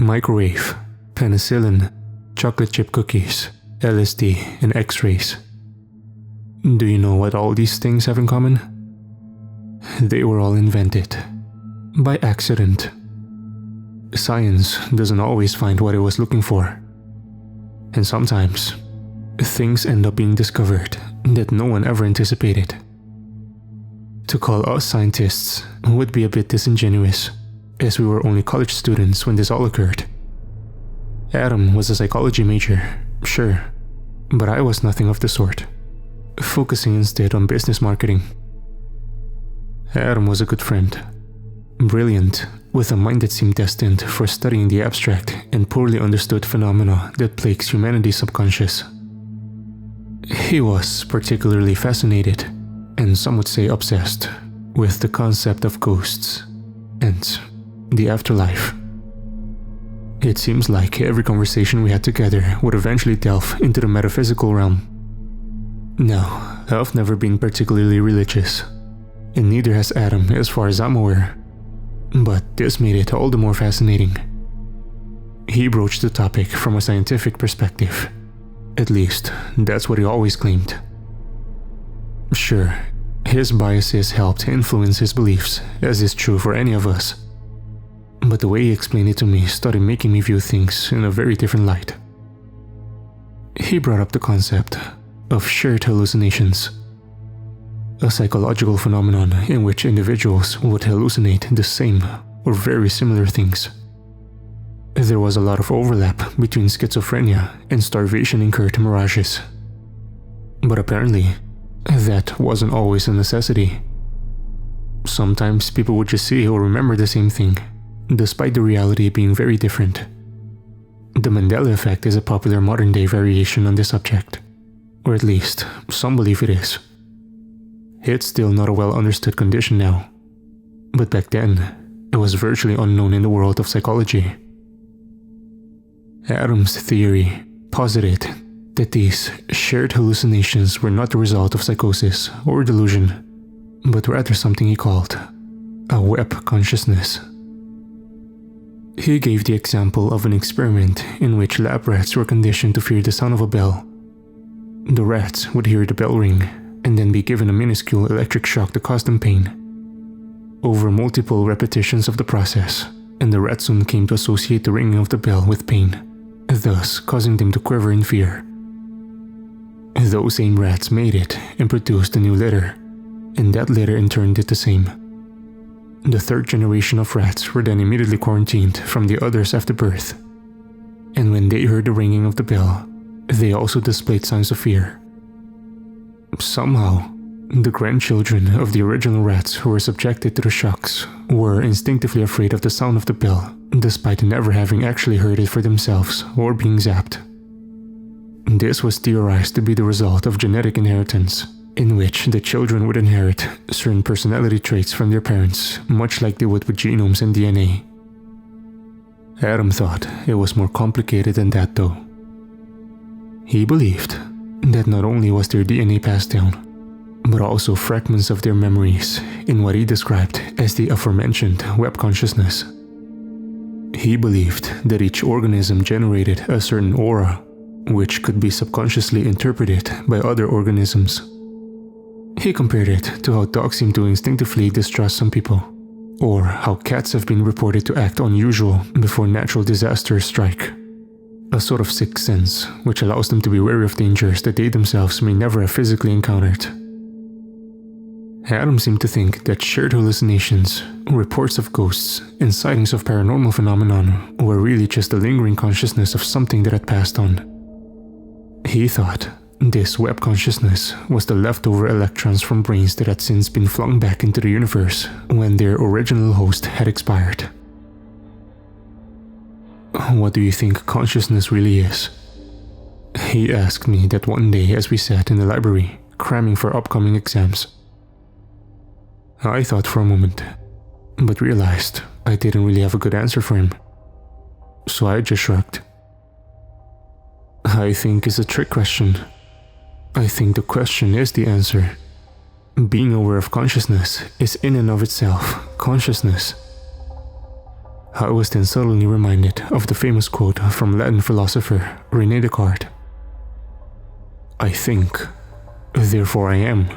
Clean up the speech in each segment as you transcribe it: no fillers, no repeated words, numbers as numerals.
microwave, penicillin, chocolate chip cookies, LSD, and X-rays. Do you know what all these things have in common? They were all invented by accident. Science doesn't always find what it was looking for. And sometimes, things end up being discovered that no one ever anticipated. To call us scientists would be a bit disingenuous, as we were only college students when this all occurred. Adam was a psychology major, sure, but I was nothing of the sort, focusing instead on business marketing. Adam was a good friend, brilliant, with a mind that seemed destined for studying the abstract and poorly understood phenomena that plagues humanity's subconscious. He was particularly fascinated, and some would say obsessed, with the concept of ghosts and the afterlife. It seems like every conversation we had together would eventually delve into the metaphysical realm. Now, I've never been particularly religious, and neither has Adam as far as I'm aware, but this made it all the more fascinating. He broached the topic from a scientific perspective. At least, that's what he always claimed. Sure, his biases helped influence his beliefs, as is true for any of us. But the way he explained it to me started making me view things in a very different light. He brought up the concept of shared hallucinations, a psychological phenomenon in which individuals would hallucinate the same or very similar things. There was a lot of overlap between schizophrenia and starvation-incurred mirages. But apparently, that wasn't always a necessity. Sometimes people would just see or remember the same thing, despite the reality being very different. The Mandela effect is a popular modern-day variation on this subject, or at least, some believe it is. It's still not a well-understood condition now, but back then, it was virtually unknown in the world of psychology. Adam's theory posited that these shared hallucinations were not the result of psychosis or delusion, but rather something he called a web consciousness. He gave the example of an experiment in which lab rats were conditioned to fear the sound of a bell. The rats would hear the bell ring and then be given a minuscule electric shock to cause them pain. Over multiple repetitions of the process, and the rats soon came to associate the ringing of the bell with pain, thus causing them to quiver in fear. Those same rats made it and produced a new litter, and that litter in turn did the same. The third generation of rats were then immediately quarantined from the others after birth, and when they heard the ringing of the bell, they also displayed signs of fear. Somehow, the grandchildren of the original rats who were subjected to the shocks were instinctively afraid of the sound of the bell, despite never having actually heard it for themselves or being zapped. This was theorized to be the result of genetic inheritance, in which the children would inherit certain personality traits from their parents, much like they would with genomes and DNA. Adam thought it was more complicated than that though. He believed that not only was their DNA passed down, but also fragments of their memories in what he described as the aforementioned web consciousness. He believed that each organism generated a certain aura, which could be subconsciously interpreted by other organisms. He compared it to how dogs seem to instinctively distrust some people, or how cats have been reported to act unusual before natural disasters strike. A sort of sixth sense, which allows them to be wary of dangers that they themselves may never have physically encountered. Adam seemed to think that shared hallucinations, reports of ghosts, and sightings of paranormal phenomenon were really just the lingering consciousness of something that had passed on. He thought this web consciousness was the leftover electrons from brains that had since been flung back into the universe when their original host had expired. What do you think consciousness really is? He asked me that one day as we sat in the library, cramming for upcoming exams. I thought for a moment, but realized I didn't really have a good answer for him. So I just shrugged. I think it's a trick question. I think the question is the answer. Being aware of consciousness is in and of itself consciousness. I was then suddenly reminded of the famous quote from Latin philosopher René Descartes. "I think, therefore I am."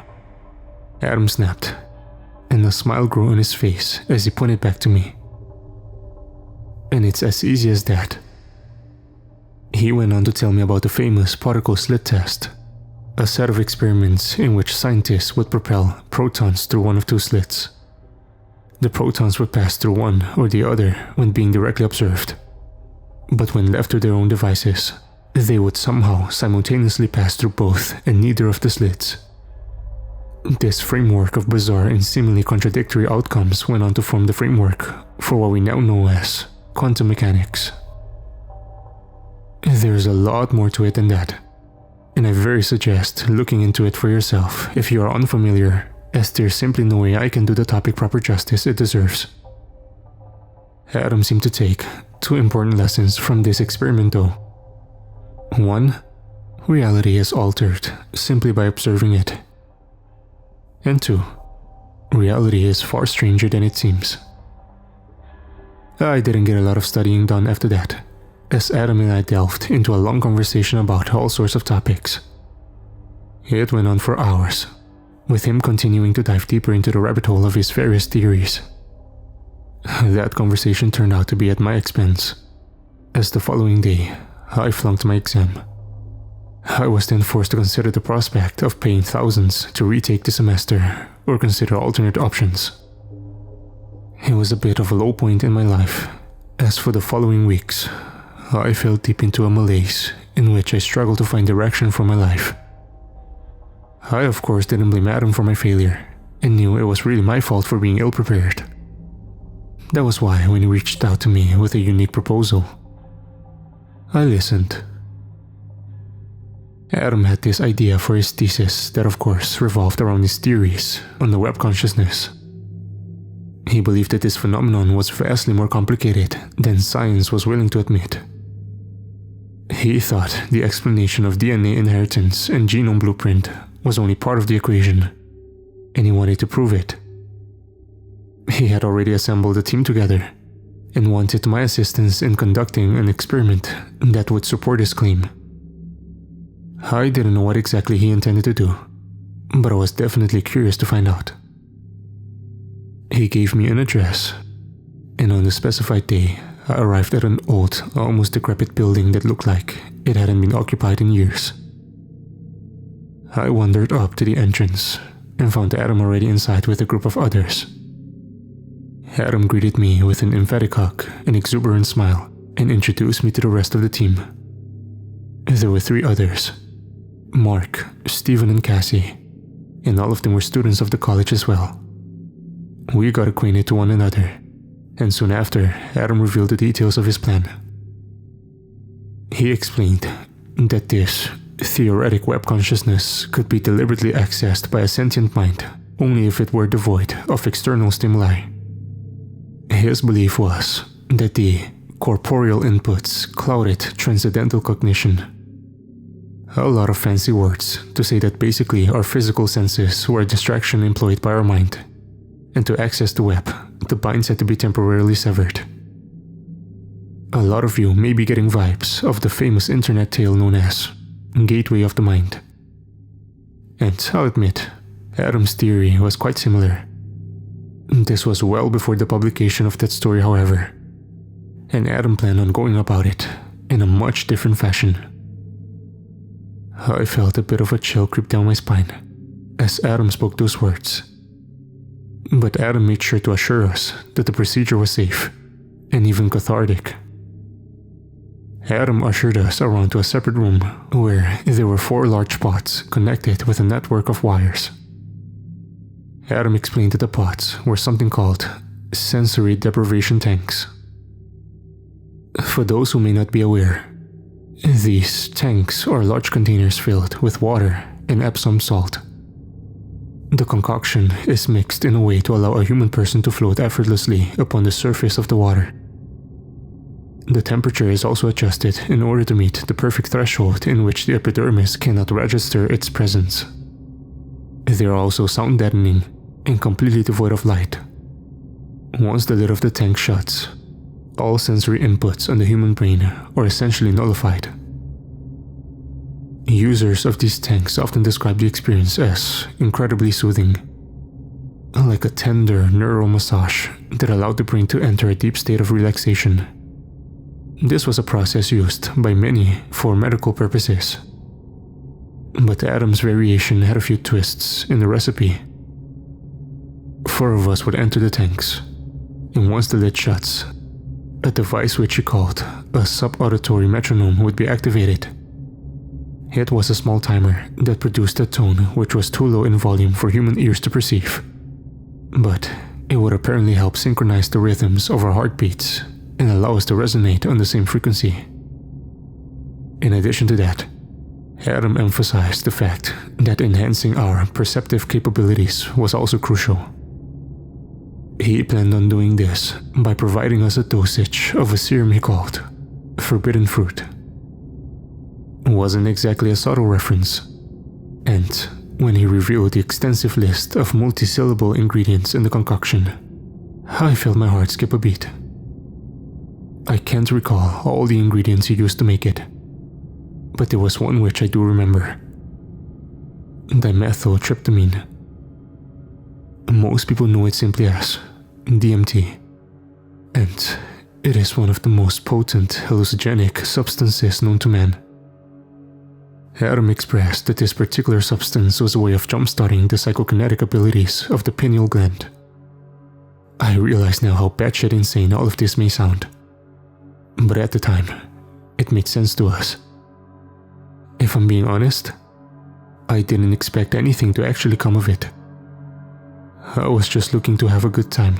Adam snapped, and a smile grew on his face as he pointed back to me. "And it's as easy as that." He went on to tell me about the famous particle slit test, a set of experiments in which scientists would propel protons through one of two slits. The protons would pass through one or the other when being directly observed, but when left to their own devices, they would somehow simultaneously pass through both and neither of the slits. This framework of bizarre and seemingly contradictory outcomes went on to form the framework for what we now know as quantum mechanics. There's a lot more to it than that, and I very suggest looking into it for yourself if you are unfamiliar, as there's simply no way I can do the topic proper justice it deserves. Adam seemed to take two important lessons from this experiment though. 1. Reality is altered simply by observing it. And 2. Reality is far stranger than it seems. I didn't get a lot of studying done after that, as Adam and I delved into a long conversation about all sorts of topics. It went on for hours, with him continuing to dive deeper into the rabbit hole of his various theories. That conversation turned out to be at my expense, as the following day, I flunked my exam. I was then forced to consider the prospect of paying thousands to retake the semester or consider alternate options. It was a bit of a low point in my life, as for the following weeks, I fell deep into a malaise in which I struggled to find direction for my life. I of course didn't blame Adam for my failure, and knew it was really my fault for being ill-prepared. That was why when he reached out to me with a unique proposal, I listened. Adam had this idea for his thesis that of course revolved around his theories on the web consciousness. He believed that this phenomenon was vastly more complicated than science was willing to admit. He thought the explanation of DNA inheritance and genome blueprint was only part of the equation, and he wanted to prove it. He had already assembled a team together, and wanted my assistance in conducting an experiment that would support his claim. I didn't know what exactly he intended to do, but I was definitely curious to find out. He gave me an address, and on the specified day, I arrived at an old, almost decrepit building that looked like it hadn't been occupied in years. I wandered up to the entrance and found Adam already inside with a group of others. Adam greeted me with an emphatic hug and exuberant smile and introduced me to the rest of the team. There were 3 others, Mark, Stephen and Cassie, and all of them were students of the college as well. We got acquainted to one another, and soon after, Adam revealed the details of his plan. He explained that this theoretic web consciousness could be deliberately accessed by a sentient mind only if it were devoid of external stimuli. His belief was that the corporeal inputs clouded transcendental cognition. A lot of fancy words to say that basically our physical senses were a distraction employed by our mind, and to access the web, the binds had to be temporarily severed. A lot of you may be getting vibes of the famous internet tale known as Gateway of the Mind. And I'll admit, Adam's theory was quite similar. This was well before the publication of that story, however, and Adam planned on going about it in a much different fashion. I felt a bit of a chill creep down my spine as Adam spoke those words. But Adam made sure to assure us that the procedure was safe and even cathartic. Adam ushered us around to a separate room where there were 4 large pots connected with a network of wires. Adam explained that the pots were something called sensory deprivation tanks. For those who may not be aware, these tanks are large containers filled with water and Epsom salt. The concoction is mixed in a way to allow a human person to float effortlessly upon the surface of the water. The temperature is also adjusted in order to meet the perfect threshold in which the epidermis cannot register its presence. They are also sound deadening and completely devoid of light. Once the lid of the tank shuts, All sensory inputs on the human brain are essentially nullified. Users of these tanks often describe the experience as incredibly soothing, like a tender neural massage that allowed the brain to enter a deep state of relaxation. This was a process used by many for medical purposes. But Adam's variation had a few twists in the recipe. 4 of us would enter the tanks, and once the lid shuts, a device which he called a subauditory metronome would be activated. It was a small timer that produced a tone which was too low in volume for human ears to perceive, but it would apparently help synchronize the rhythms of our heartbeats and allow us to resonate on the same frequency. In addition to that, Adam emphasized the fact that enhancing our perceptive capabilities was also crucial. He planned on doing this by providing us a dosage of a serum he called forbidden fruit. It wasn't exactly a subtle reference, and when he revealed the extensive list of multi-syllable ingredients in the concoction, I felt my heart skip a beat. I can't recall all the ingredients he used to make it, but there was one which I do remember: dimethyltryptamine. Most people know it simply as DMT, and it is one of the most potent hallucinogenic substances known to man. Adam expressed that this particular substance was a way of jump-starting the psychokinetic abilities of the pineal gland. I realize now how batshit insane all of this may sound, but at the time, it made sense to us. If I'm being honest, I didn't expect anything to actually come of it. I was just looking to have a good time.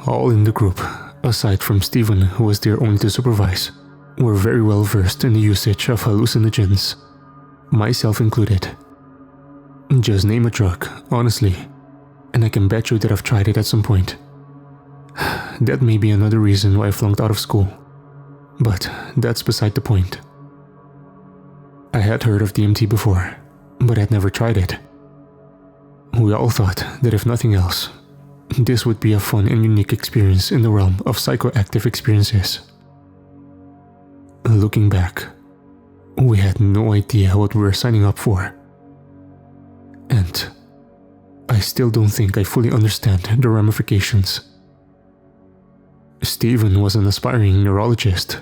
All in the group, aside from Steven, who was there only to supervise, were very well versed in the usage of hallucinogens, myself included. Just name a drug, honestly, and I can bet you that I've tried it at some point. That may be another reason why I flunked out of school, but that's beside the point. I had heard of DMT before, but had never tried it. We all thought that if nothing else, this would be a fun and unique experience in the realm of psychoactive experiences. Looking back, we had no idea what we were signing up for. And I still don't think I fully understand the ramifications. Steven was an aspiring neurologist,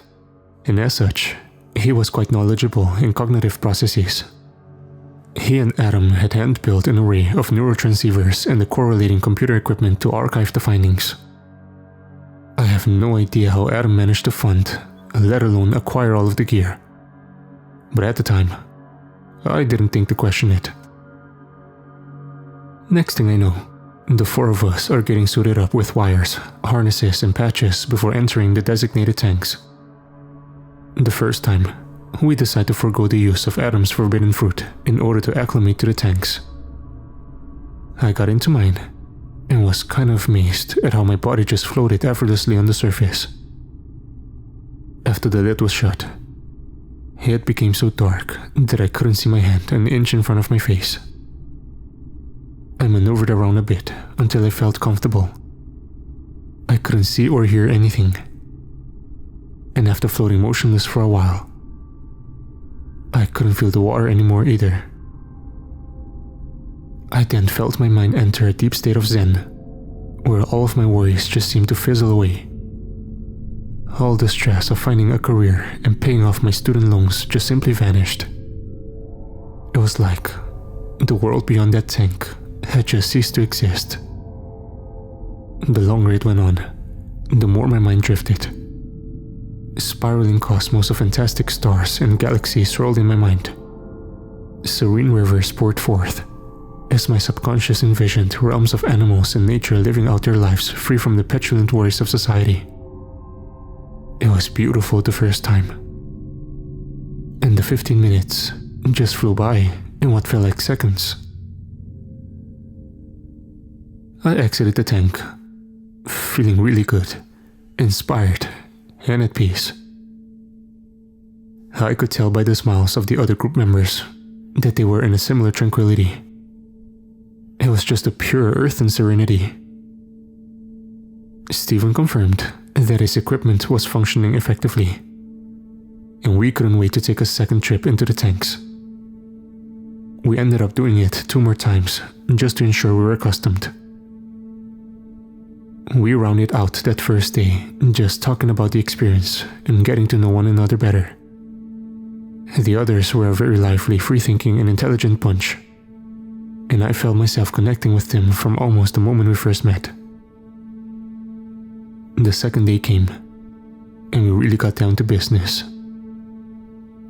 and as such, he was quite knowledgeable in cognitive processes. He and Adam had hand-built an array of neurotransceivers and the correlating computer equipment to archive the findings. I have no idea how Adam managed to fund, let alone acquire all of the gear. But at the time, I didn't think to question it. Next thing I know, the 4 of us are getting suited up with wires, harnesses, and patches before entering the designated tanks. The first time, we decide to forego the use of Adam's forbidden fruit in order to acclimate to the tanks. I got into mine, and was kind of amazed at how my body just floated effortlessly on the surface. After the lid was shut, it became so dark that I couldn't see my hand an inch in front of my face. I maneuvered around a bit until I felt comfortable. I couldn't see or hear anything, and after floating motionless for a while, I couldn't feel the water anymore either. I then felt my mind enter a deep state of zen, where all of my worries just seemed to fizzle away. All the stress of finding a career and paying off my student loans just simply vanished. It was like the world beyond that tank had just ceased to exist. The longer it went on, the more my mind drifted. Spiraling cosmos of fantastic stars and galaxies swirled in my mind. Serene rivers poured forth, as my subconscious envisioned realms of animals and nature living out their lives free from the petulant worries of society. It was beautiful the first time, and the 15 minutes just flew by in what felt like seconds. I exited the tank, feeling really good, inspired, and at peace. I could tell by the smiles of the other group members that they were in a similar tranquility. It was just a pure earth and serenity. Stephen confirmed that his equipment was functioning effectively, and we couldn't wait to take a second trip into the tanks. We ended up doing it 2 more times just to ensure we were accustomed. We rounded out that first day just talking about the experience and getting to know one another better. The others were a very lively, free-thinking and intelligent bunch, and I felt myself connecting with them from almost the moment we first met. The second day came, and we really got down to business.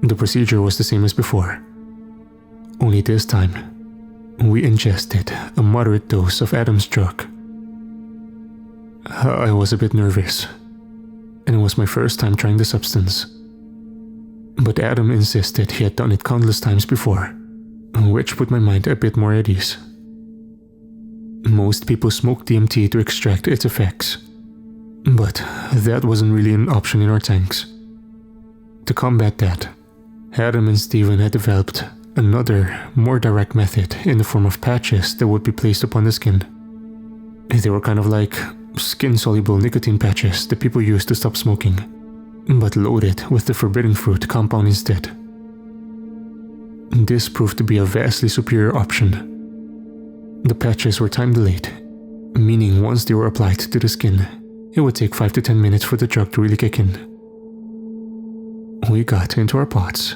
The procedure was the same as before, only this time, we ingested a moderate dose of Adam's drug. I was a bit nervous, and it was my first time trying the substance. But Adam insisted he had done it countless times before, which put my mind a bit more at ease. Most people smoke DMT to extract its effects, but that wasn't really an option in our tanks. To combat that, Adam and Stephen had developed another, more direct method in the form of patches that would be placed upon the skin. They were kind of like skin-soluble nicotine patches that people use to stop smoking, but loaded with the forbidden fruit compound instead. This proved to be a vastly superior option. The patches were time-delayed, meaning once they were applied to the skin, it would take 5 to 10 minutes for the drug to really kick in. We got into our pots,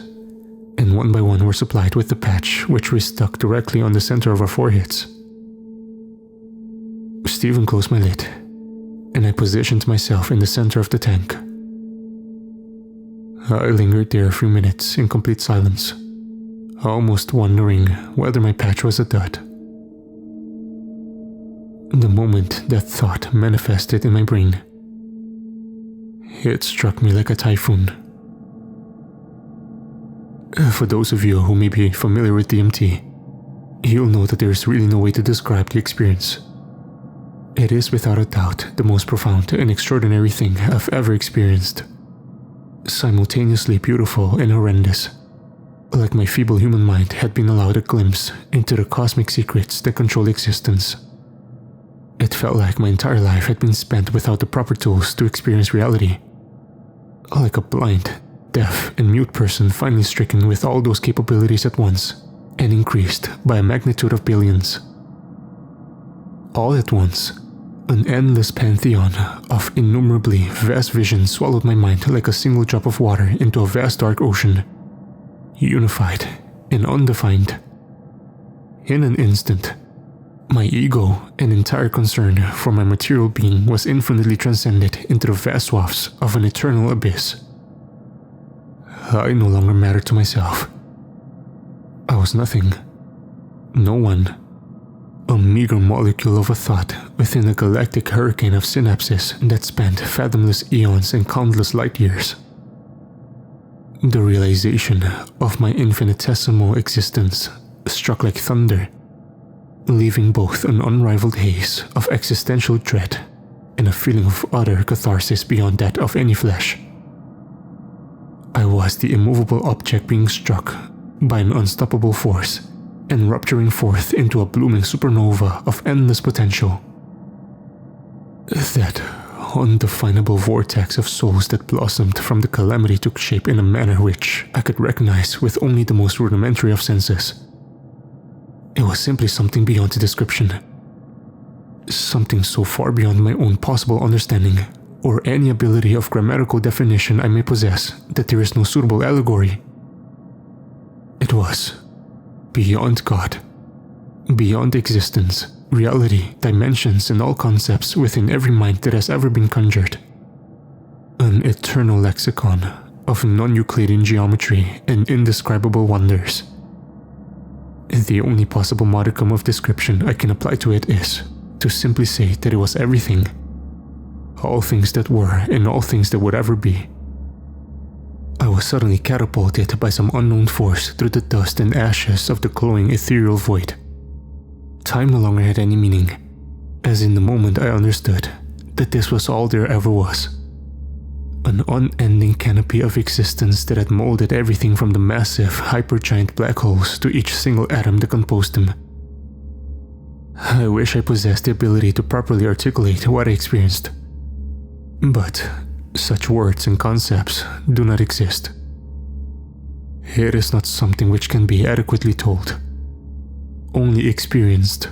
and one by one were supplied with the patch, which we stuck directly on the center of our foreheads. Stephen closed my lid, and I positioned myself in the center of the tank. I lingered there a few minutes in complete silence, almost wondering whether my patch was a dud. The moment that thought manifested in my brain, it struck me like a typhoon. For those of you who may be familiar with DMT, you'll know that there is really no way to describe the experience. It is without a doubt the most profound and extraordinary thing I've ever experienced. Simultaneously beautiful and horrendous, like my feeble human mind had been allowed a glimpse into the cosmic secrets that control existence. It felt like my entire life had been spent without the proper tools to experience reality. Like a blind, deaf, and mute person finally stricken with all those capabilities at once, and increased by a magnitude of billions. All at once, an endless pantheon of innumerably vast visions swallowed my mind like a single drop of water into a vast dark ocean, unified and undefined. In an instant, my ego and entire concern for my material being was infinitely transcended into the vast swaths of an eternal abyss. I no longer mattered to myself. I was nothing. No one. A meager molecule of a thought within a galactic hurricane of synapses that spanned fathomless eons and countless light years. The realization of my infinitesimal existence struck like thunder, leaving both an unrivaled haze of existential dread and a feeling of utter catharsis beyond that of any flesh. I was the immovable object being struck by an unstoppable force and rupturing forth into a blooming supernova of endless potential. That undefinable vortex of souls that blossomed from the calamity took shape in a manner which I could recognize with only the most rudimentary of senses. It was simply something beyond description. Something so far beyond my own possible understanding, or any ability of grammatical definition I may possess, that there is no suitable allegory. It was beyond God, beyond existence, reality, dimensions, and all concepts within every mind that has ever been conjured. An eternal lexicon of non-Euclidean geometry and indescribable wonders. The only possible modicum of description I can apply to it is to simply say that it was everything. All things that were and all things that would ever be. I was suddenly catapulted by some unknown force through the dust and ashes of the glowing ethereal void. Time no longer had any meaning, as in the moment I understood that this was all there ever was. An unending canopy of existence that had molded everything from the massive, hypergiant black holes to each single atom that composed them. I wish I possessed the ability to properly articulate what I experienced, But such words and concepts do not exist. It is not something which can be adequately told, only experienced.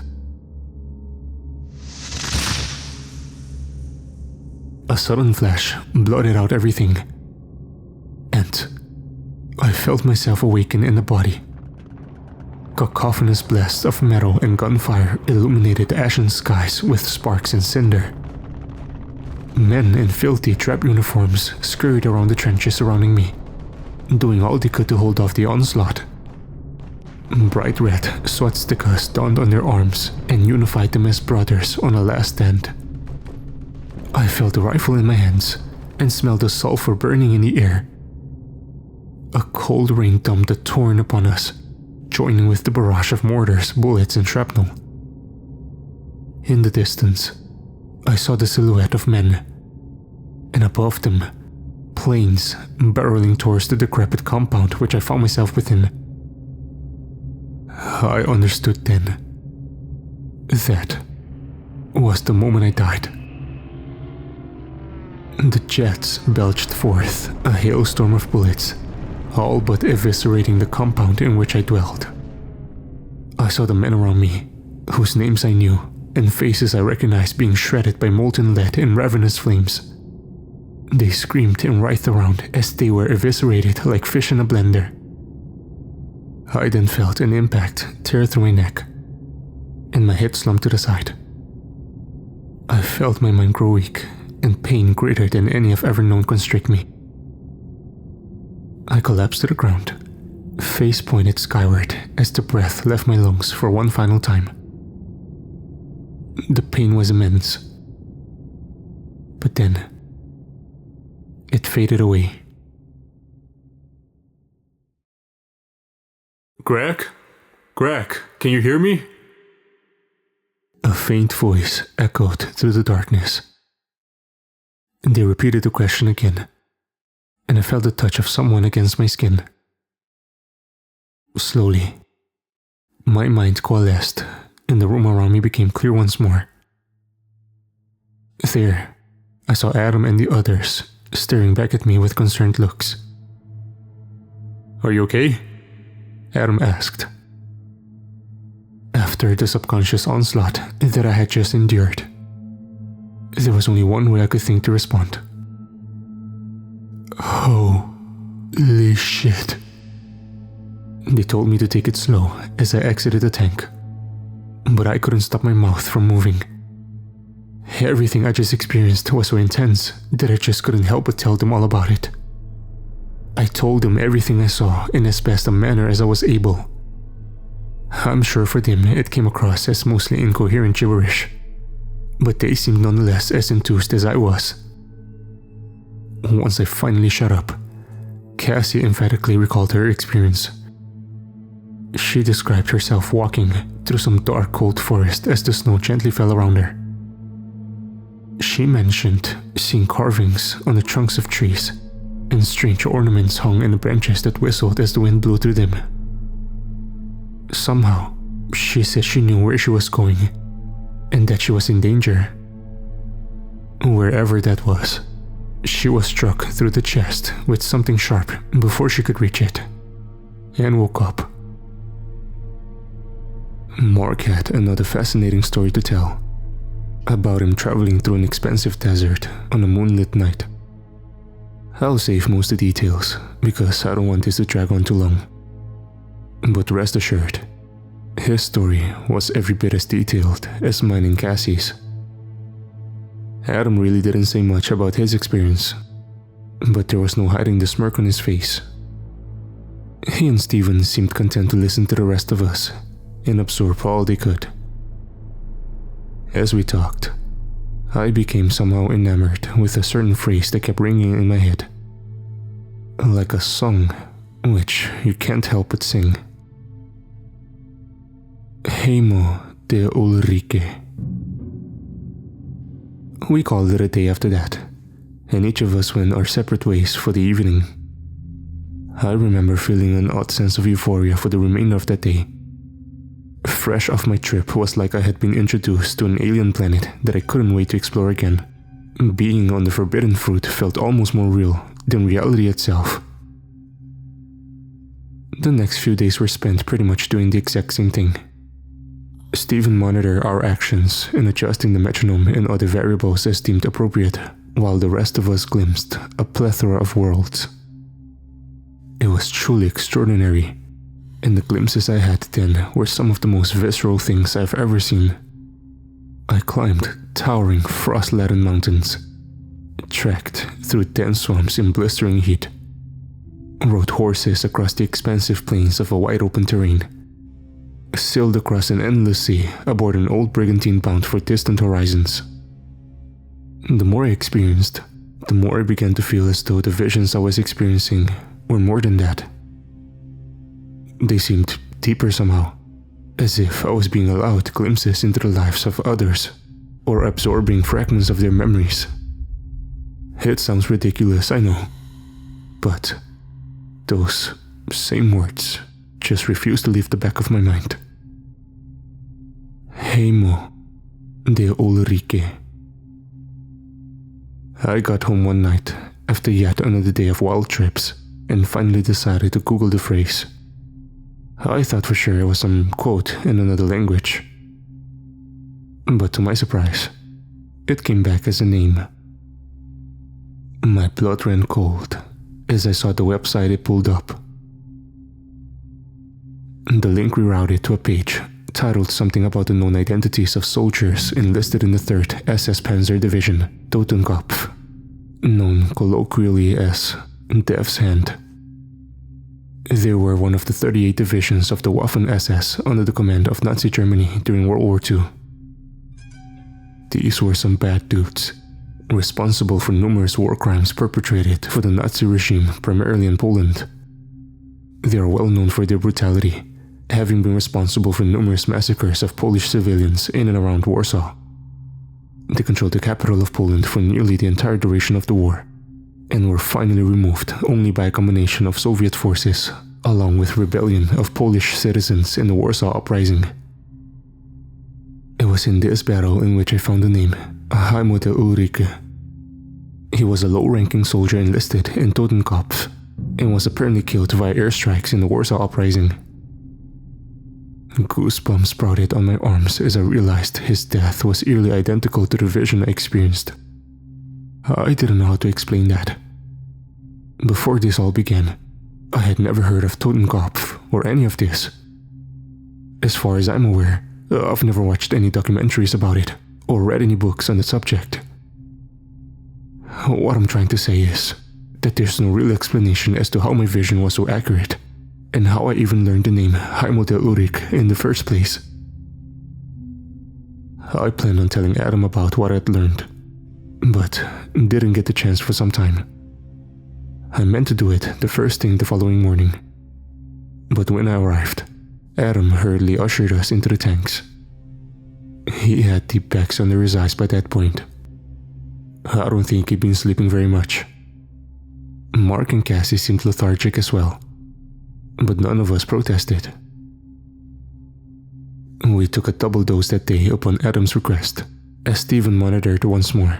A sudden flash blotted out everything, and I felt myself awaken in the body. Cacophonous blasts of metal and gunfire illuminated ashen skies with sparks and cinder. Men in filthy trap uniforms scurried around the trenches surrounding me, doing all they could to hold off the onslaught. Bright red swastikas dawned on their arms and unified them as brothers on a last stand. I felt a rifle in my hands and smelled the sulfur burning in the air. A cold rain dumped a torrent upon us, joining with the barrage of mortars, bullets, and shrapnel. In the distance, I saw the silhouette of men, and above them, planes barreling towards the decrepit compound which I found myself within. I understood then. That was the moment I died. The jets belched forth a hailstorm of bullets, all but eviscerating the compound in which I dwelt. I saw the men around me, whose names I knew, and faces I recognized being shredded by molten lead in ravenous flames. They screamed and writhed around as they were eviscerated like fish in a blender. I then felt an impact tear through my neck, and my head slumped to the side. I felt my mind grow weak, and pain greater than any I've ever known constrict me. I collapsed to the ground, face pointed skyward as the breath left my lungs for one final time. The pain was immense, but then it faded away. Greg? Greg, can you hear me? A faint voice echoed through the darkness. They repeated the question again, and I felt the touch of someone against my skin. Slowly, my mind coalesced, and the room around me became clear once more. There, I saw Adam and the others staring back at me with concerned looks. Are you okay? Adam asked. After the subconscious onslaught that I had just endured, there was only one way I could think to respond. Holy shit. They told me to take it slow as I exited the tank, but I couldn't stop my mouth from moving. Everything I just experienced was so intense that I just couldn't help but tell them all about it. I told them everything I saw in as best a manner as I was able. I'm sure for them it came across as mostly incoherent gibberish, but they seemed nonetheless as enthused as I was. Once I finally shut up, Cassie emphatically recalled her experience. She described herself walking through some dark cold forest as the snow gently fell around her. She mentioned seeing carvings on the trunks of trees and strange ornaments hung in the branches that whistled as the wind blew through them. Somehow, she said she knew where she was going and that she was in danger. Wherever that was, she was struck through the chest with something sharp before she could reach it, and woke up. Mark had another fascinating story to tell, about him traveling through an expensive desert on a moonlit night. I'll save most of the details, because I don't want this to drag on too long. But rest assured, his story was every bit as detailed as mine and Cassie's. Adam really didn't say much about his experience, but there was no hiding the smirk on his face. He and Steven seemed content to listen to the rest of us and absorb all they could. As we talked, I became somehow enamored with a certain phrase that kept ringing in my head, like a song which you can't help but sing. Heimo de Ulrike. We called it a day after that, and each of us went our separate ways for the evening. I remember feeling an odd sense of euphoria for the remainder of that day. Fresh off my trip was like I had been introduced to an alien planet that I couldn't wait to explore again, Being on the forbidden fruit felt almost more real than reality itself. The next few days were spent pretty much doing the exact same thing. Steven monitored our actions and adjusting the metronome and other variables as deemed appropriate, while the rest of us glimpsed a plethora of worlds. It was truly extraordinary, and the glimpses I had then were some of the most visceral things I've ever seen. I climbed towering frost-laden mountains, trekked through dense swamps in blistering heat, rode horses across the expansive plains of a wide-open terrain, sailed across an endless sea aboard an old brigantine bound for distant horizons. The more I experienced, the more I began to feel as though the visions I was experiencing were more than that. They seemed deeper somehow, as if I was being allowed glimpses into the lives of others, or absorbing fragments of their memories. It sounds ridiculous, I know, but those same words just refused to leave the back of my mind. Heimo de Ulrike. I got home one night after yet another day of wild trips and finally decided to Google the phrase. I thought for sure it was some quote in another language, but to my surprise, it came back as a name. My blood ran cold as I saw the website it pulled up. The link rerouted to a page titled something about the known identities of soldiers enlisted in the 3rd SS Panzer Division, Totenkopf, known colloquially as Death's Hand. They were one of the 38 divisions of the Waffen-SS under the command of Nazi Germany during World War II. These were some bad dudes, responsible for numerous war crimes perpetrated for the Nazi regime primarily in Poland. They are well known for their brutality, having been responsible for numerous massacres of Polish civilians in and around Warsaw. They controlled the capital of Poland for nearly the entire duration of the war, and were finally removed only by a combination of Soviet forces, along with rebellion of Polish citizens in the Warsaw Uprising. It was in this battle in which I found the name Heimo de Ulrike. He was a low-ranking soldier enlisted in Totenkopf, and was apparently killed via airstrikes in the Warsaw Uprising. Goosebumps sprouted on my arms as I realized his death was eerily identical to the vision I experienced. I didn't know how to explain that. Before this all began, I had never heard of Totenkopf or any of this. As far as I'm aware, I've never watched any documentaries about it or read any books on the subject. What I'm trying to say is that there's no real explanation as to how my vision was so accurate, and how I even learned the name Heimo de Ulrike in the first place. I planned on telling Adam about what I'd learned, but didn't get the chance for some time. I meant to do it the first thing the following morning, but when I arrived, Adam hurriedly ushered us into the tanks. He had deep bags under his eyes by that point. I don't think he'd been sleeping very much. Mark and Cassie seemed lethargic as well, but none of us protested. We took a double dose that day upon Adam's request, as Steven monitored once more.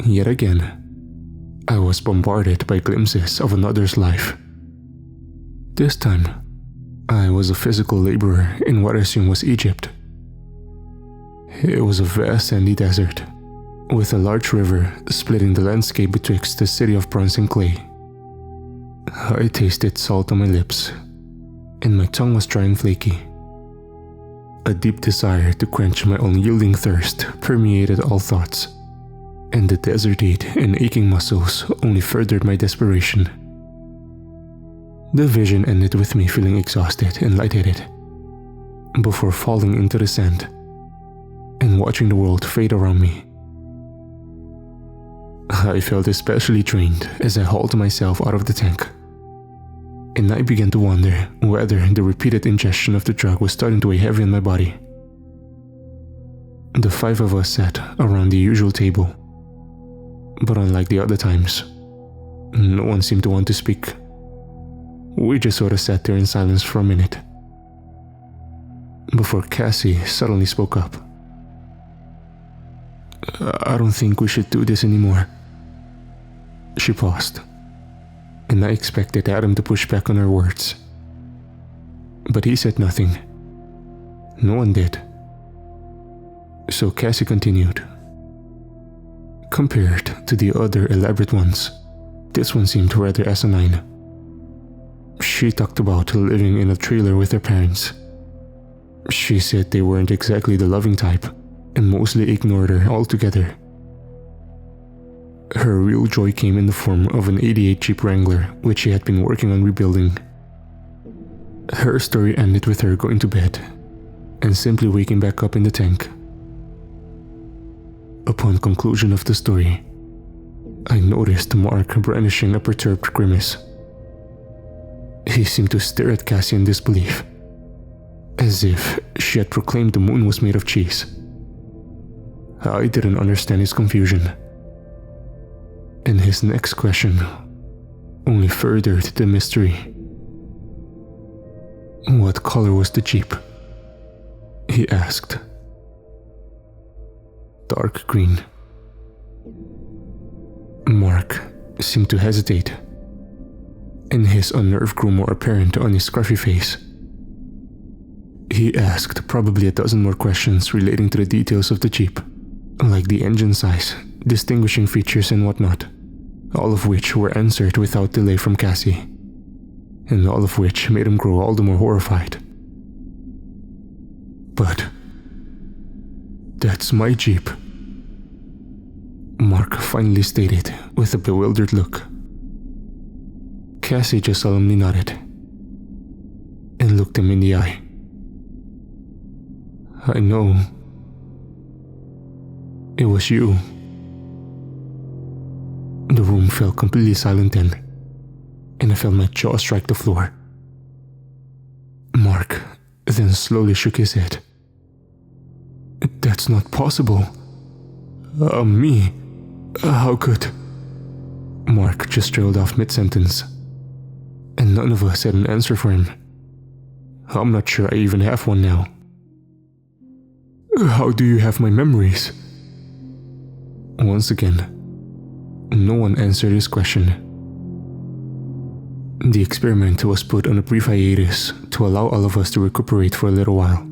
Yet again, I was bombarded by glimpses of another's life. This time, I was a physical laborer in what I assume was Egypt. It was a vast sandy desert, with a large river splitting the landscape betwixt the city of bronze and clay. I tasted salt on my lips, and my tongue was dry and flaky. A deep desire to quench my unyielding thirst permeated all thoughts, and the desert heat and aching muscles only furthered my desperation. The vision ended with me feeling exhausted and lightheaded, before falling into the sand and watching the world fade around me. I felt especially drained as I hauled myself out of the tank, and I began to wonder whether the repeated ingestion of the drug was starting to weigh heavy on my body. The 5 of us sat around the usual table, but unlike the other times, no one seemed to want to speak. We just sort of sat there in silence for a minute, before Cassie suddenly spoke up. I don't think we should do this anymore." She paused, and I expected Adam to push back on her words. But he said nothing. No one did. So Cassie continued. "Compared to the other elaborate ones, this one seemed rather asinine. She talked about living in a trailer with her parents. She said they weren't exactly the loving type, and mostly ignored her altogether. Her real joy came in the form of an '88 Jeep Wrangler, which she had been working on rebuilding. Her story ended with her going to bed, and simply waking back up in the tank. Upon conclusion of the story, I noticed Mark brandishing a perturbed grimace. He seemed to stare at Cassie in disbelief, as if she had proclaimed the moon was made of cheese. I didn't understand his confusion, and his next question only furthered the mystery. "What color was the Jeep?" he asked. "Dark green." Mark seemed to hesitate, and his unnerve grew more apparent on his scruffy face. He asked probably a dozen more questions relating to the details of the Jeep, like the engine size, distinguishing features and whatnot, all of which were answered without delay from Cassie, and all of which made him grow all the more horrified. "But that's my Jeep," Mark finally stated with a bewildered look. Cassie just solemnly nodded and looked him in the eye. "I know. It was you." The room fell completely silent then, and I felt my jaw strike the floor. Mark then slowly shook his head. "That's not possible. Me? How could?" Mark just trailed off mid-sentence, and none of us had an answer for him. I'm not sure I even have one now. "How do you have my memories?" Once again, no one answered his question. The experiment was put on a brief hiatus to allow all of us to recuperate for a little while.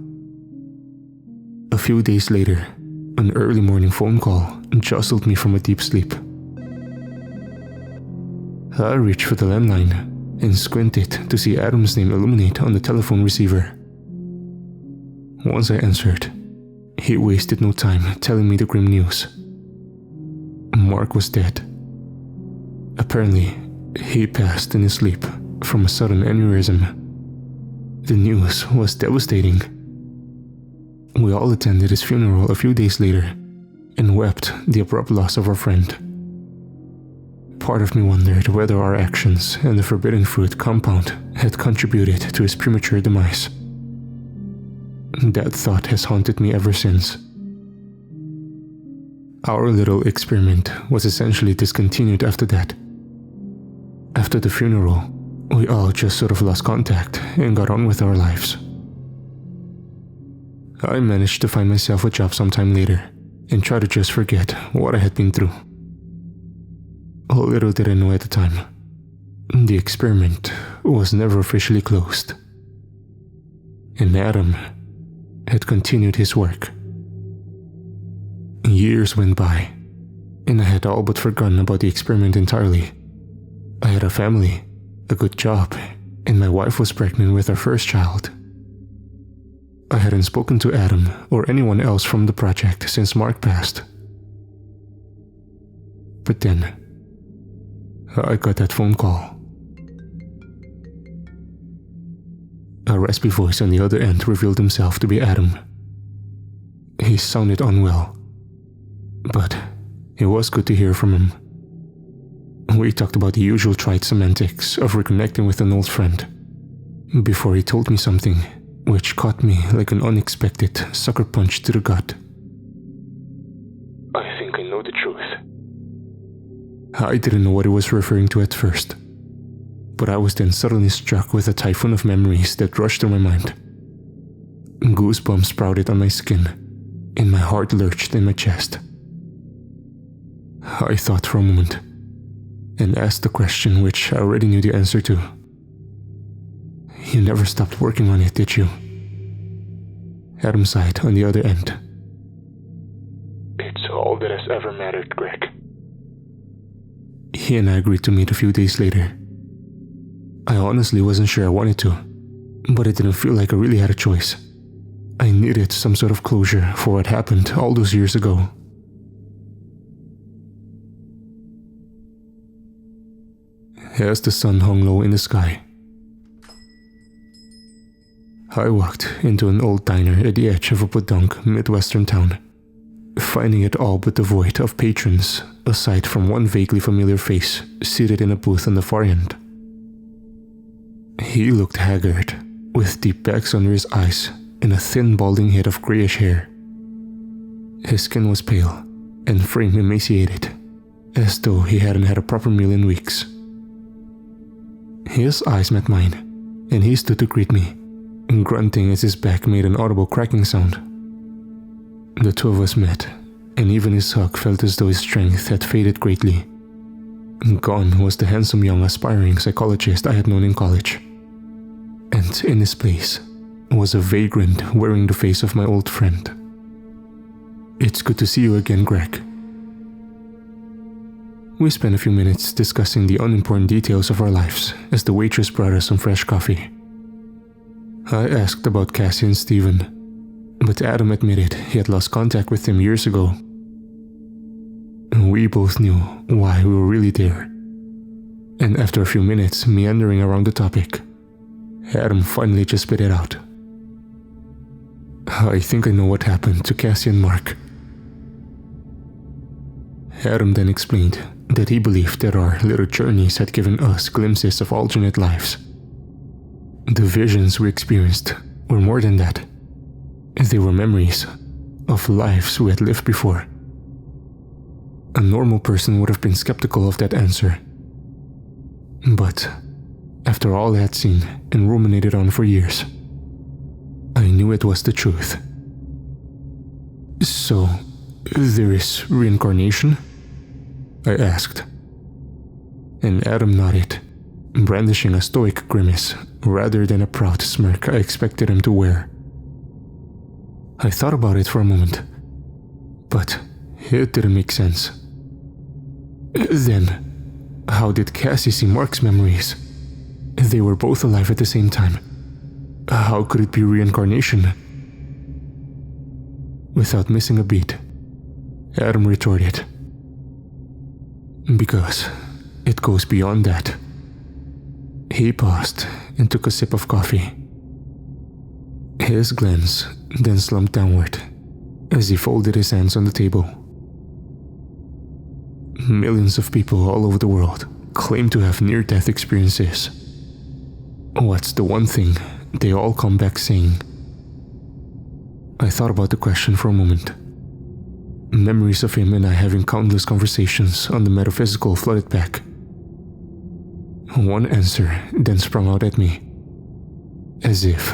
A few days later, an early morning phone call jostled me from a deep sleep. I reached for the landline and squinted to see Adam's name illuminate on the telephone receiver. Once I answered, he wasted no time telling me the grim news. Mark was dead. Apparently, he passed in his sleep from a sudden aneurysm. The news was devastating. We all attended his funeral a few days later and wept the abrupt loss of our friend. Part of me wondered whether our actions and the forbidden fruit compound had contributed to his premature demise. That thought has haunted me ever since. Our little experiment was essentially discontinued after that. After the funeral, we all just sort of lost contact and got on with our lives. I managed to find myself a job sometime later and try to just forget what I had been through. Little did I know at the time, the experiment was never officially closed, and Adam had continued his work. Years went by, and I had all but forgotten about the experiment entirely. I had a family, a good job, and my wife was pregnant with our first child. I hadn't spoken to Adam or anyone else from the project since Mark passed. But then, I got that phone call. A raspy voice on the other end revealed himself to be Adam. He sounded unwell, but it was good to hear from him. We talked about the usual trite semantics of reconnecting with an old friend, before he told me something which caught me like an unexpected sucker punch to the gut. "I think I know the truth." I didn't know what he was referring to at first, but I was then suddenly struck with a typhoon of memories that rushed through my mind. Goosebumps sprouted on my skin, and my heart lurched in my chest. I thought for a moment, and asked the question which I already knew the answer to. You never stopped working on it, did you? Adam sighed on the other end. It's all that has ever mattered, Greg. He and I agreed to meet a few days later. I honestly wasn't sure I wanted to, but it didn't feel like I really had a choice. I needed some sort of closure for what happened all those years ago. As the sun hung low in the sky, I walked into an old diner at the edge of a podunk Midwestern town, finding it all but devoid of patrons, aside from one vaguely familiar face seated in a booth on the far end. He looked haggard, with deep bags under his eyes and a thin balding head of grayish hair. His skin was pale and frame emaciated, as though he hadn't had a proper meal in weeks. His eyes met mine, and he stood to greet me, grunting as his back made an audible cracking sound. The two of us met, and even his hug felt as though his strength had faded greatly. Gone was the handsome young aspiring psychologist I had known in college. And in his place was a vagrant wearing the face of my old friend. It's good to see you again, Greg. We spent a few minutes discussing the unimportant details of our lives as the waitress brought us some fresh coffee. I asked about Cassie and Steven, but Adam admitted he had lost contact with them years ago. We both knew why we were really there, and after a few minutes meandering around the topic, Adam finally just spit it out. I think I know what happened to Cassie and Mark. Adam then explained that he believed that our little journeys had given us glimpses of alternate lives. The visions we experienced were more than that. They were memories of lives we had lived before. A normal person would have been skeptical of that answer. But after all I had seen and ruminated on for years, I knew it was the truth. So, there is reincarnation? I asked. And Adam nodded, brandishing a stoic grimace rather than a proud smirk I expected him to wear. I thought about it for a moment, but it didn't make sense. Then, how did Cassie see Mark's memories? They were both alive at the same time. How could it be reincarnation? Without missing a beat, Adam retorted. Because it goes beyond that. He paused and took a sip of coffee. His glance then slumped downward as he folded his hands on the table. Millions of people all over the world claim to have near-death experiences. What's the one thing they all come back saying? I thought about the question for a moment. Memories of him and I having countless conversations on the metaphysical flooded back. One answer then sprung out at me, as if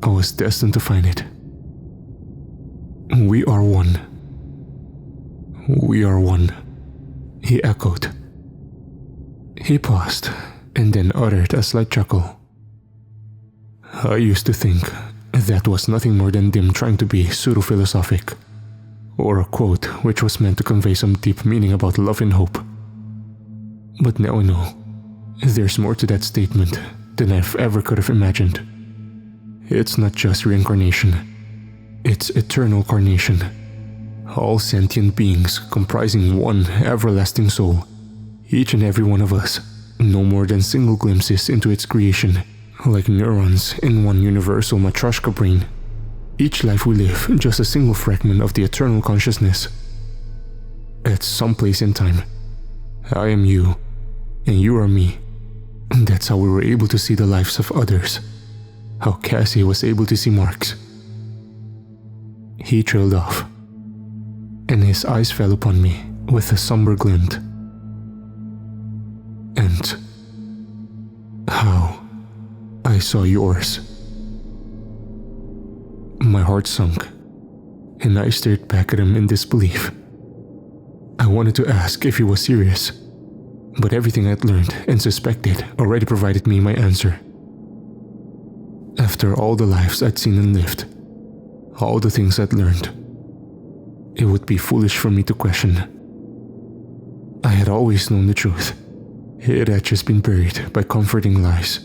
I was destined to find it. We are one. We are one, he echoed. He paused and then uttered a slight chuckle. I used to think that was nothing more than Dim trying to be pseudo-philosophic, or a quote which was meant to convey some deep meaning about love and hope. But now I know there's more to that statement than I've ever could have imagined. It's not just reincarnation, it's eternal carnation. All sentient beings comprising one everlasting soul, each and every one of us, no more than single glimpses into its creation, like neurons in one universal matryoshka brain. Each life we live, just a single fragment of the eternal consciousness. At some place in time, I am you, and you are me. That's how we were able to see the lives of others. How Cassie was able to see Mark's. He trailed off, and his eyes fell upon me with a somber glint. And how I saw yours. My heart sunk, and I stared back at him in disbelief. I wanted to ask if he was serious, but everything I'd learned and suspected already provided me my answer. After all the lives I'd seen and lived, all the things I'd learned, it would be foolish for me to question. I had always known the truth. It had just been buried by comforting lies.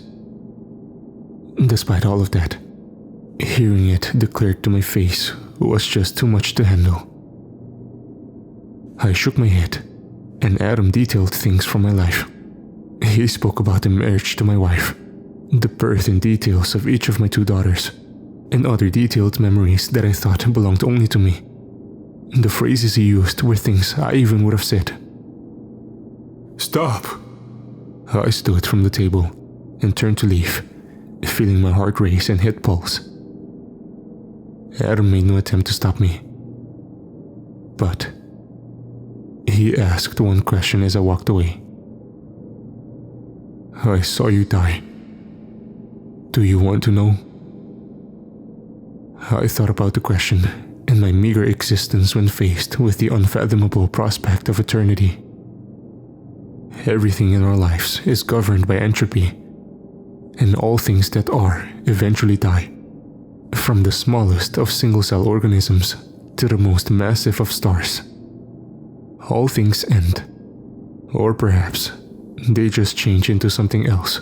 Despite all of that, hearing it declared to my face was just too much to handle. I shook my head, and Adam detailed things from my life. He spoke about the marriage to my wife, the birth and details of each of my 2 daughters, and other detailed memories that I thought belonged only to me. The phrases he used were things I even would have said. Stop! I stood from the table and turned to leave, feeling my heart race and hit pulse. Adam made no attempt to stop me. But he asked one question as I walked away. I saw you die. Do you want to know? I thought about the question and my meager existence when faced with the unfathomable prospect of eternity. Everything in our lives is governed by entropy, and all things that are eventually die, from the smallest of single-cell organisms to the most massive of stars. All things end, or perhaps they just change into something else.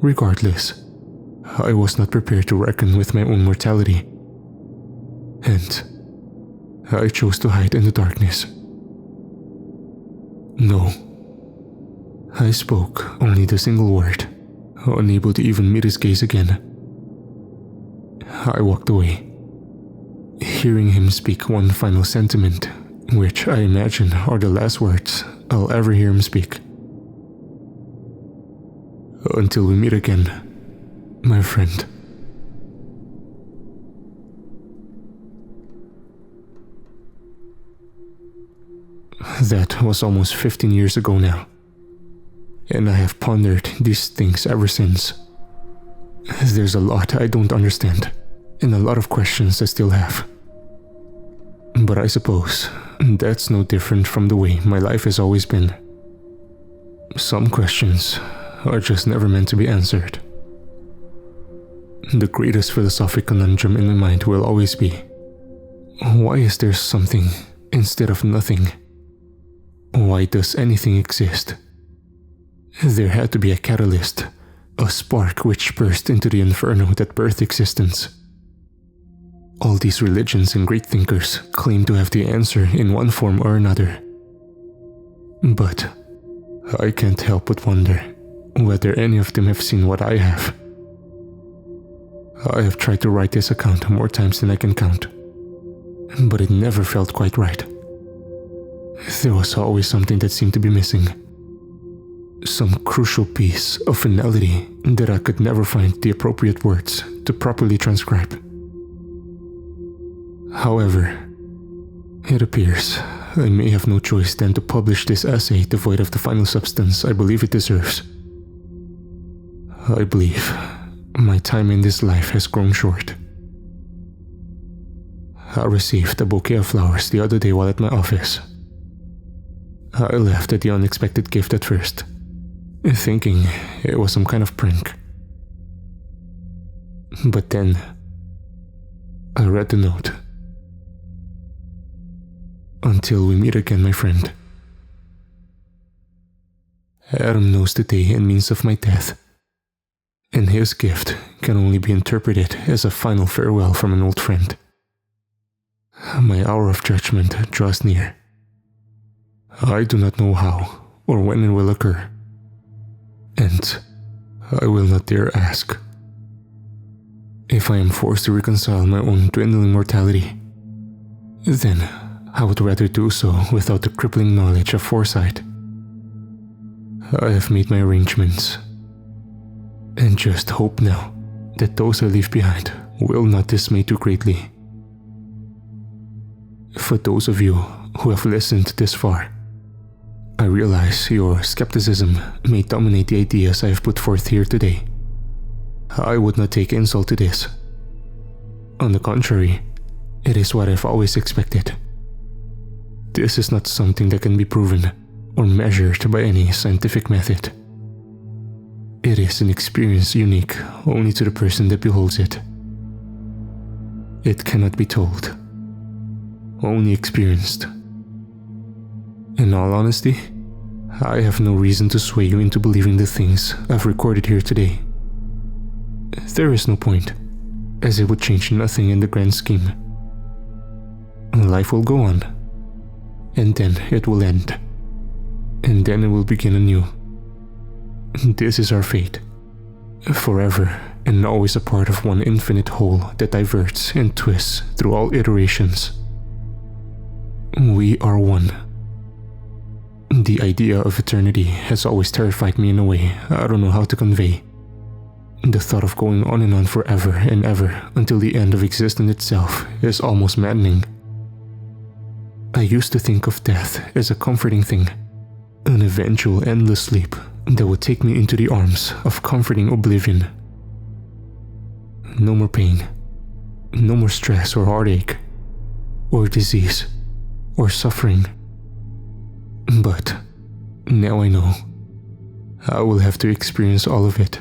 Regardless, I was not prepared to reckon with my own mortality, and I chose to hide in the darkness. No. I spoke only the single word, unable to even meet his gaze again. I walked away, hearing him speak one final sentiment, which I imagine are the last words I'll ever hear him speak. Until we meet again, my friend. That was almost 15 years ago now, and I have pondered these things ever since. There's a lot I don't understand, and a lot of questions I still have. But I suppose that's no different from the way my life has always been. Some questions are just never meant to be answered. The greatest philosophic conundrum in my mind will always be, why is there something instead of nothing? Why does anything exist? There had to be a catalyst, a spark which burst into the inferno that birthed existence. All these religions and great thinkers claim to have the answer in one form or another. But I can't help but wonder whether any of them have seen what I have. I have tried to write this account more times than I can count, but it never felt quite right. There was always something that seemed to be missing. Some crucial piece of finality that I could never find the appropriate words to properly transcribe. However, it appears I may have no choice than to publish this essay devoid of the final substance I believe it deserves. I believe my time in this life has grown short. I received a bouquet of flowers the other day while at my office. I laughed at the unexpected gift at first, thinking it was some kind of prank. But then, I read the note. Until we meet again, my friend. Adam knows the day and means of my death, and his gift can only be interpreted as a final farewell from an old friend. My hour of judgment draws near. I do not know how or when it will occur, and I will not dare ask. If I am forced to reconcile my own dwindling mortality, then I would rather do so without the crippling knowledge of foresight. I have made my arrangements, and just hope now that those I leave behind will not dismay too greatly. For those of you who have listened this far, I realize your skepticism may dominate the ideas I have put forth here today. I would not take insult to this. On the contrary, it is what I've always expected. This is not something that can be proven or measured by any scientific method. It is an experience unique only to the person that beholds it. It cannot be told, only experienced. In all honesty, I have no reason to sway you into believing the things I've recorded here today. There is no point, as it would change nothing in the grand scheme. Life will go on, and then it will end, and then it will begin anew. This is our fate, forever and always a part of one infinite whole that diverts and twists through all iterations. We are one. The idea of eternity has always terrified me in a way I don't know how to convey. The thought of going on and on forever and ever until the end of existence itself is almost maddening. I used to think of death as a comforting thing, an eventual endless sleep that would take me into the arms of comforting oblivion. No more pain, no more stress or heartache, or disease, or suffering. But now I know I will have to experience all of it,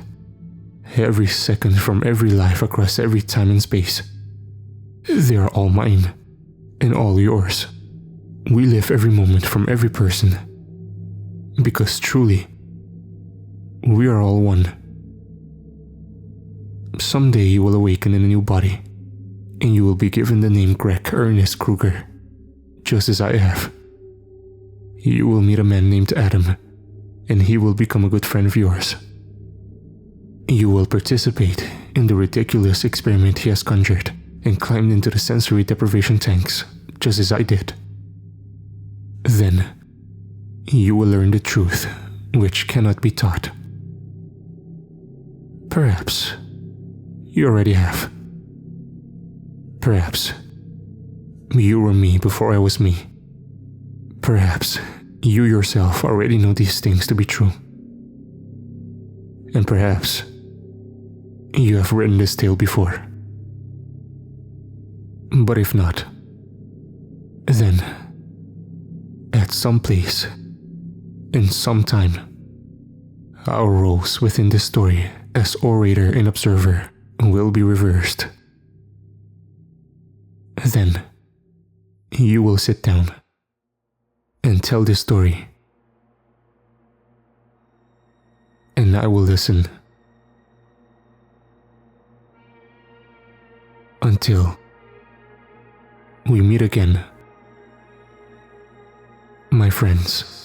every second from every life across every time and space. They are all mine, and all yours. We live every moment from every person, because truly, we are all one. Someday you will awaken in a new body, and you will be given the name Greg Ernest Kruger, just as I have. You will meet a man named Adam, and he will become a good friend of yours. You will participate in the ridiculous experiment he has conjured and climbed into the sensory deprivation tanks, just as I did. Then, you will learn the truth, which cannot be taught. Perhaps you already have. Perhaps you were me before I was me. Perhaps you yourself already know these things to be true. And perhaps you have written this tale before. But if not, then at some place, in some time, our roles within this story as orator and observer will be reversed. Then you will sit down and tell this story, and I will listen. Until we meet again, my friends.